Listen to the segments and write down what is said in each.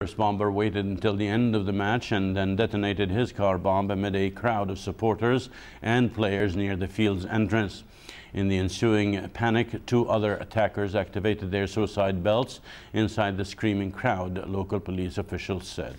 First bomber waited until the end of the match and then detonated his car bomb amid a crowd of supporters and players near the field's entrance. In the ensuing panic, two other attackers activated their suicide belts inside the screaming crowd, local police officials said.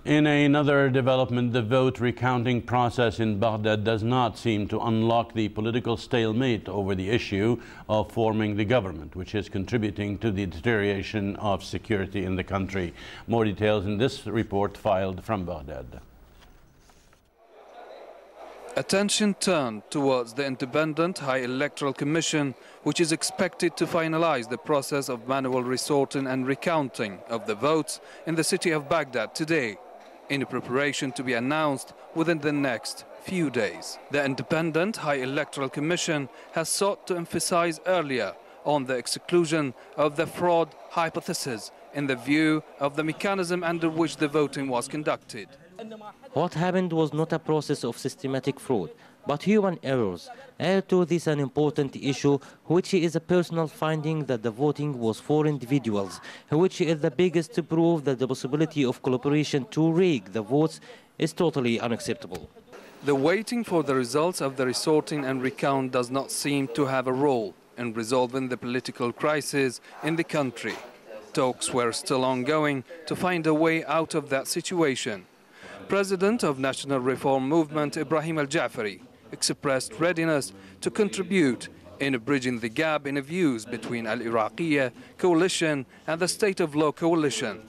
In another development, the vote recounting process in Baghdad does not seem to unlock the political stalemate over the issue of forming the government, which is contributing to the deterioration of security in the country. More details in this report filed from Baghdad. Attention turned towards the Independent High Electoral Commission, which is expected to finalize the process of manual resorting and recounting of the votes in the city of Baghdad today, in preparation to be announced within the next few days. The Independent High Electoral Commission has sought to emphasize earlier on the exclusion of the fraud hypothesis in the view of the mechanism under which the voting was conducted. What happened was not a process of systematic fraud, but human errors. Add to this an important issue, which is a personal finding that the voting was for individuals, which is the biggest proof that the possibility of collaboration to rig the votes is totally unacceptable. The waiting for the results of the resorting and recount does not seem to have a role in resolving the political crisis in the country. Talks were still ongoing to find a way out of that situation. President of National Reform Movement Ibrahim al-Jafari expressed readiness to contribute in bridging the gap in views between Al-Iraqiyya coalition and the State of Law coalition.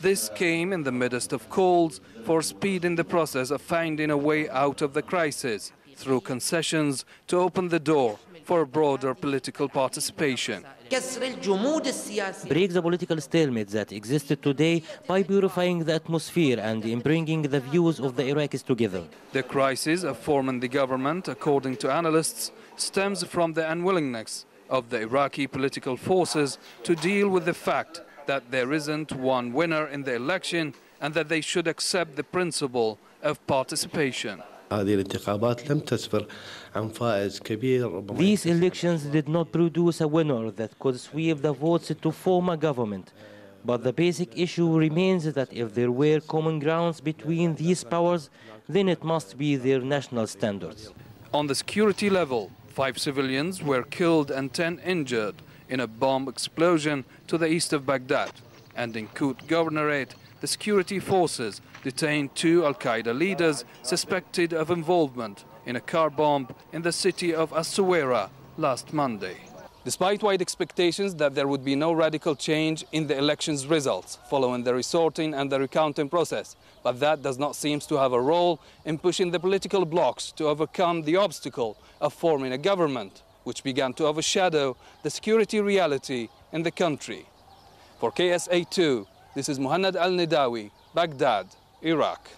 This came in the midst of calls for speeding the process of finding a way out of the crisis through concessions to open the door for broader political participation. Break the political stalemate that existed today by purifying the atmosphere and in bringing the views of the Iraqis together. The crisis of forming the government, according to analysts, stems from the unwillingness of the Iraqi political forces to deal with the fact that there isn't one winner in the election and that they should accept the principle of participation. These elections did not produce a winner that could sweep the votes to form a government. But the basic issue remains that if there were common grounds between these powers, then it must be their national standards. On the security level, 5 civilians were killed and 10 injured in a bomb explosion to the east of Baghdad. And in Kut Governorate, the security forces detained 2 Al-Qaeda leaders suspected of involvement in a car bomb in the city of As-Suwaira last Monday. Despite wide expectations that there would be no radical change in the election's results following the resorting and the recounting process, but that does not seem to have a role in pushing the political blocs to overcome the obstacle of forming a government, which began to overshadow the security reality in the country. For KSA2, this is Muhanad al Nidawi, Baghdad, Iraq.